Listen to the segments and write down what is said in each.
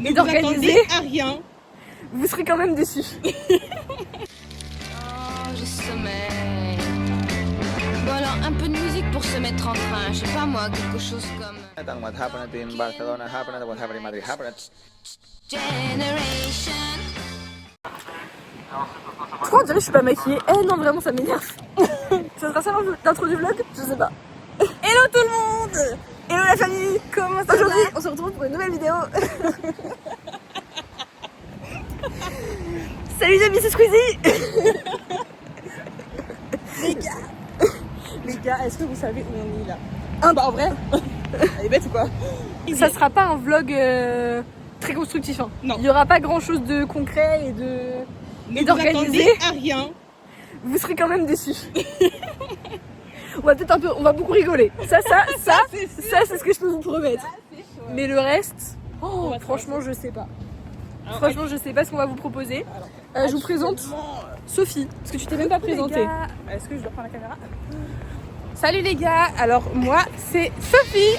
et d'organiser, à rien. vous serez quand même déçus. Oh, j'ai sommeil. Bon alors, un peu de musique pour se mettre en train. Je sais pas moi, quelque chose comme... Generation. Pourquoi on dirait que je suis pas maquillée? Eh non, vraiment, ça m'énerve. Ça sera ça l'intro du vlog? Je sais pas. Hello tout le monde! Hello la famille! Comment ça va? Aujourd'hui, on se retrouve pour une nouvelle vidéo. Salut les amis, c'est Squeezie! Les gars, est-ce que vous savez où on est là? Bah en vrai, elle est bête ou quoi? Ça sera pas un vlog très constructif. Hein. Non. Il y aura pas grand chose de concret et d'organisé. À rien. Vous serez quand même déçus. On va beaucoup rigoler. Ça, c'est ce que je peux vous promettre. Mais le reste, franchement, je sais pas. Franchement, je sais pas ce qu'on va vous proposer. Je vous présente Sophie, parce que tu t'es même pas présentée. Est-ce que je dois prendre la caméra? Salut les gars, alors moi c'est Sophie.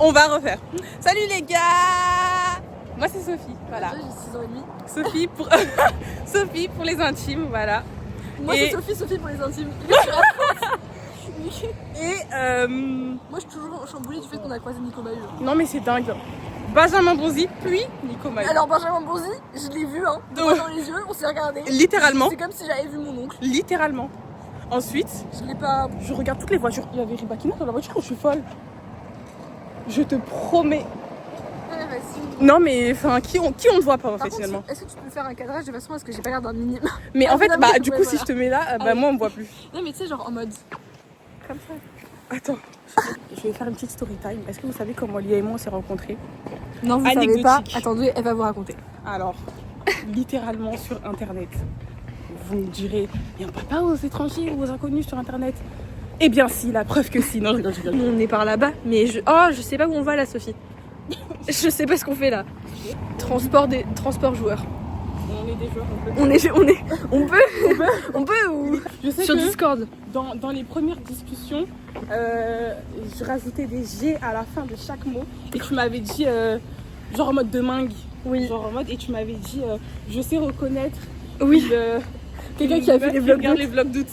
On va refaire. Salut les gars, moi c'est Sophie, voilà. J'ai 6 ans et demi. Sophie pour Sophie pour les intimes, voilà. Moi, Et- c'est Sophie pour les intimes. Et Moi, je suis toujours chamboulée du fait qu'on a croisé Nico Maheu. non mais c'est dingue. Benjamin Bonzi puis Nico Maheu. Alors, Benjamin Bonzi, je l'ai vu, hein, Oh. dans les yeux, on s'est regardé. Littéralement. C'est comme si j'avais vu mon oncle. Littéralement. Ensuite, Je l'ai pas. je regarde toutes les voitures. Il y avait Ribakina dans la voiture quand je suis folle. Je te promets. Non mais enfin qui on ne voit pas en Par fait contre, finalement. est-ce que tu peux faire un cadrage de façon à ce que j'ai pas l'air d'un minime? Mais en fait non, bah mais du ouais, coup voilà. si je te mets là bah oui. moi on me voit plus. Non, mais tu sais, genre en mode. Comme ça. Attends. Je vais faire une petite story time. Est-ce que vous savez comment Lia et moi on s'est rencontrés? Non, vous savez pas. Anecdotique. Attendez, elle va vous raconter. Alors, littéralement sur internet. Vous me direz, mais on parle pas aux étrangers ou aux inconnus sur internet. Eh bien si, la preuve que si. Non, je rigole. Nous, on est par là-bas, mais je sais pas où on va là, Sophie. Je sais pas ce qu'on fait là. Transport joueurs. On est des joueurs, On peut ou Je sais sur que Discord. dans les premières discussions, je rajoutais des G à la fin de chaque mot. Et tu m'avais dit, genre en mode de mingue. Oui. Genre en mode, et tu m'avais dit, je sais reconnaître Oui. Quelqu'un qui a fait les vlogs regarde d'août. les vlogs d'août.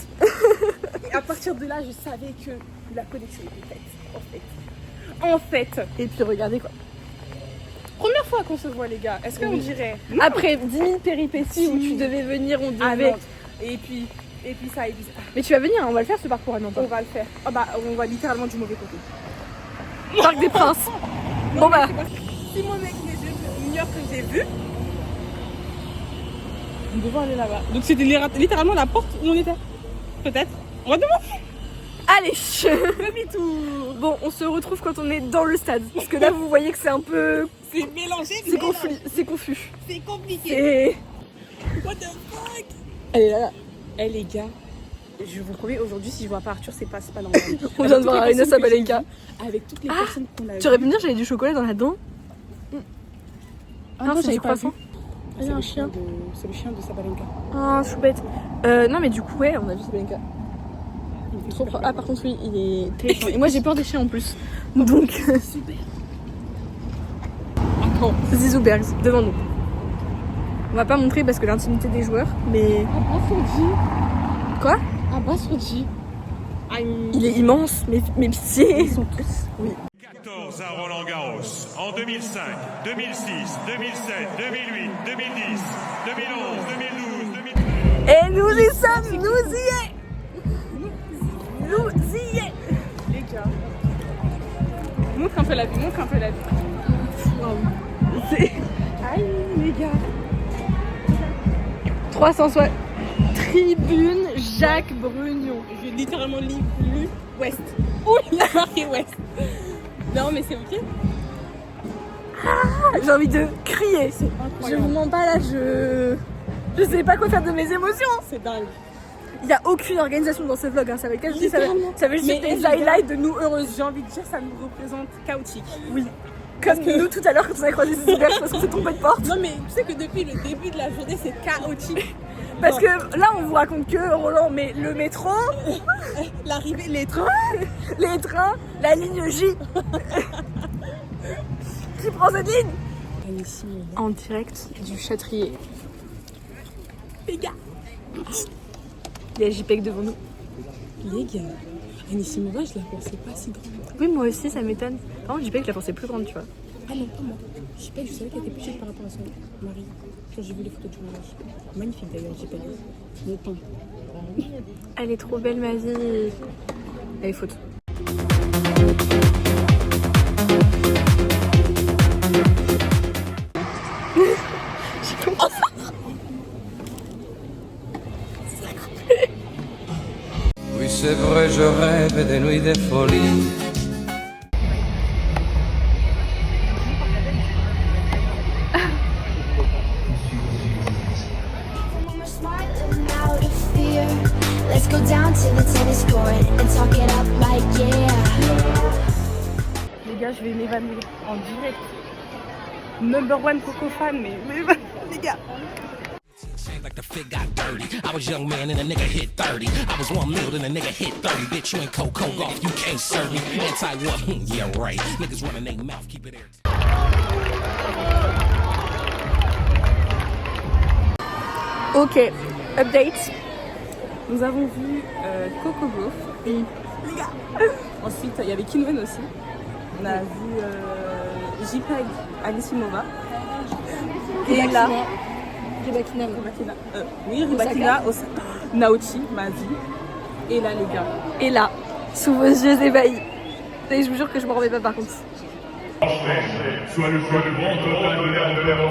Et à partir de là, je savais que la connexion était faite. En fait. Et puis regardez quoi. Première fois qu'on se voit les gars, est-ce qu'on Oui. dirait Après 10 000 péripéties où tu devais venir, on devait. Nantes. Et puis ça, Mais tu vas venir, hein, on va le faire ce parcours à Nantes. on va le faire. Ah bah on va littéralement du mauvais côté. Parc des Princes. Bon bah. Si mon mec les yeux de New York que j'ai vu, nous devons aller là-bas. Donc c'était littéralement la porte où on était. Peut-être. On va demander. Allez. Demi-tour. Bon, on se retrouve quand on est dans le stade. Parce que là, vous voyez que c'est un peu. C'est mélangé, C'est confus. C'est confus. c'est compliqué. Et. What the fuck. Elle est là. Eh les gars, je vous promets, aujourd'hui si je vois pas Arthur, c'est pas normal. On vient de voir Arena Sabalenka. Avec toutes les Ah, personnes qu'on a Tu aurais pu me dire, j'avais du chocolat dans la dent. Ah non, c'est j'avais des pas croissants. vu. Ah, il y a un chien. C'est le chien de Sabalenka. Ah, choupette. Non, mais du coup, ouais, on a vu Sabalenka. Trop propre. Ah, par contre, oui, il est terrifiant. Et moi, j'ai peur des chiens en plus. Donc, Super. Attends. Zizoubergs, devant nous. On va pas montrer parce que l'intimité des joueurs, mais. Abasoji. Quoi? Abasoji. Il est immense, mais pitié. Ils sont tous. Oui. 14 à Roland Garros, en 2005, 2006, 2007, 2008, 2010, 2011, 2012, 2013. Et nous y sommes, nous y est. Nous y est. Les gars. Montre un peu la vue, montre un peu la vue. C'est Aïe les gars. 360. Tribune Jacques Brugnon. J'ai littéralement lu Ouest. Ouh, il y a marqué Ouest. Non mais c'est ok. J'ai envie de crier. C'est Je incroyable. vous mens pas là, je sais pas quoi faire de mes émotions. C'est dingue. Il n'y a aucune organisation dans ce vlog, hein. Ça veut juste Littéralement. ça veut juste Mais être des les gars, highlights de nous heureuses. J'ai envie de dire ça nous représente chaotique. Oui. Comme nous tout à l'heure quand on a croisé ces hiver parce qu'on s'est trompé de porte. Non mais tu sais que depuis le début de la journée c'est chaotique. Parce que là on vous raconte que Roland, mais le métro, L'arrivée, les trains. les trains, la ligne J. Qui prend cette ligne? Anissimo. En direct du Châtrier. Les gars. Il y a JPEG devant nous. Les gars, Anissimo, je la pensais pas si grande. Oui, moi aussi, ça m'étonne. Par contre, JPEG, je la pensais plus grande, tu vois. Ah non, pas moi. Je sais pas, je savais qu'elle était plus petite par rapport à son mari. Quand j'ai vu les photos de tournage. Magnifique d'ailleurs, j'ai pas dit. Mon pain. Elle est trop belle, ma vie. Elle est faute. J'ai commencé. Oui, c'est vrai, je rêve des nuits de folie. Let's go down to the tennis court and talk it up like yeah. Les gars, je vais m'évanouir en direct. Number one Coco fan, mais les gars. Like the fit got dirty. I was young man and a nigga hit 30. I was 1 mil and a nigga hit 30. Bitch, you ain't Coco golf, you can't serve me. Anti-what? Yeah, right. Niggas running their mouth, keep it air. Ok, update. Nous avons vu Coco Gauff. Les gars. Ensuite, il y avait Kinwen aussi. On a vu JPEG Anissimova. Et là, Rybakina. oui, Rybakina, Osaka. Naochi, ma vie. Et là, les gars. Et là, sous vos yeux ébahis. Et je vous jure que je m'en remets pas par contre. Soit le plus grand total de l'air en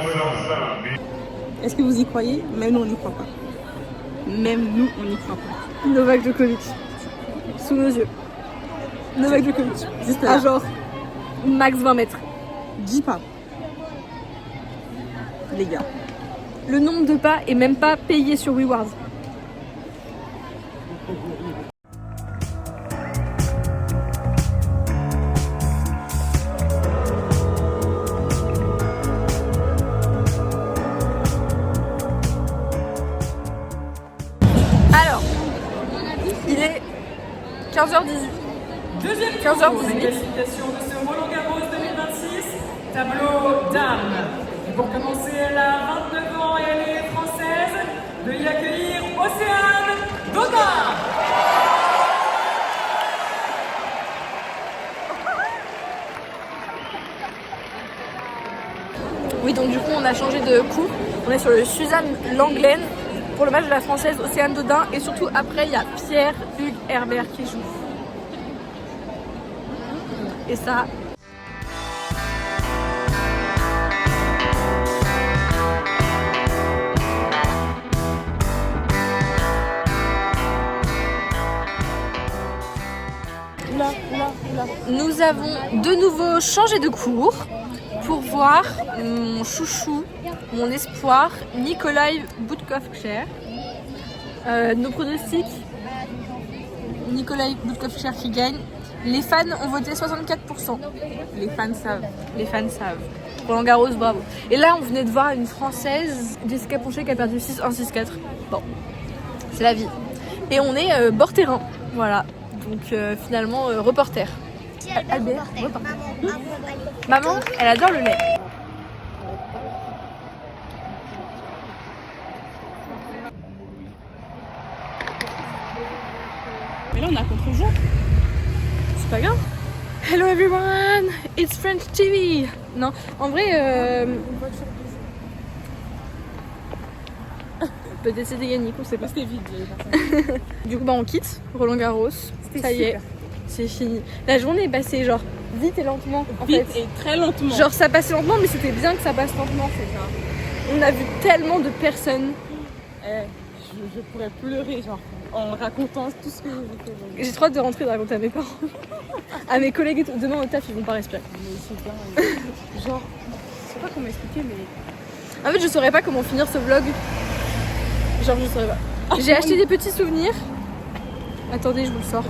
Est-ce que vous y croyez? Même nous, on n'y croit pas. Même nous, on n'y croit pas. Novak Djokovic. Sous nos yeux. Novak Djokovic. Juste À là. genre, max 20 mètres. Dis pas. Les gars. Le nombre de pas est même pas payé sur WeWords. Alors, il est 15h18. 15h18. Qualification de ce Roland Garros 2026, tableau dames. Et pour commencer, elle a 29 ans et elle est française. Veuillez accueillir Océane Dodin. Oui, donc du coup, on a changé de cours. On est sur le Suzanne Lenglen pour le match de la française Océane Dodin. Et surtout, après, il y a Pierre-Hugues Herbert qui joue. Et ça... Nous avons de nouveau changé de cours pour voir mon chouchou, mon espoir, Nikolai Budkovcher. Nos pronostics, Nikolai Budkovcher qui gagne. Les fans ont voté 64%. Les fans savent. Les fans savent. Roland Garros, bravo. Et là, on venait de voir une Française, Jessica Poncher, qui a perdu 6-1, 6-4. Bon, c'est la vie. Et on est bord terrain. Voilà. Donc finalement, reporter. Albert, reporter. Maman, elle adore le lait. Mais là, on a contre-jour. C'est pas grave. Hello everyone, it's French TV. Non, en vrai, peut-être c'était Yannick, on sait pas. C'était vide. Du coup, bah on quitte Roland Garros. Ça y est, c'est fini. La journée est passée genre vite et lentement. En Vite fait. et très lentement. Genre ça passait lentement, mais c'était bien que ça passe lentement. C'est ça. On a vu tellement de personnes. Je pourrais pleurer, genre, en racontant tout ce que j'ai fait. J'ai trop hâte de rentrer et de raconter à mes parents. À mes collègues et tout. Demain au taf, ils vont pas respirer. Mais c'est bien. Genre, je sais pas comment expliquer, mais. En fait, je saurais pas comment finir ce vlog. Genre, je saurais pas. J'ai acheté des petits souvenirs. Attendez, je vous le sors.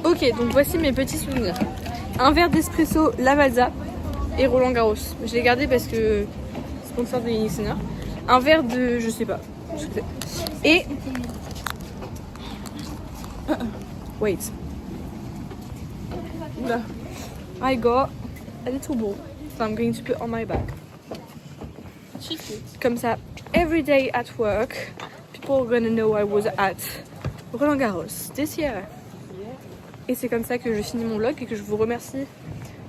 Ok, donc voici mes petits souvenirs. Un verre d'espresso Lavazza et Roland Garros. Je l'ai gardé parce que sponsor de Yannick Sinner. Un verre de, je sais pas. Et wait. Oula. I got a little bowl. that I'm going to put on my bag. Comme ça, every day at work, people are gonna know I was at Roland Garros this year. Et c'est comme ça que je finis mon vlog et que je vous remercie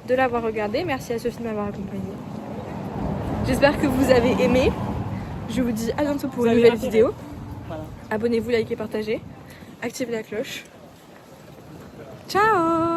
de l'avoir regardé. Merci à Sophie de m'avoir accompagnée. J'espère que vous avez aimé. Je vous dis à bientôt pour une nouvelle vidéo. Voilà. Abonnez-vous, likez, partagez. Activez la cloche. Ciao!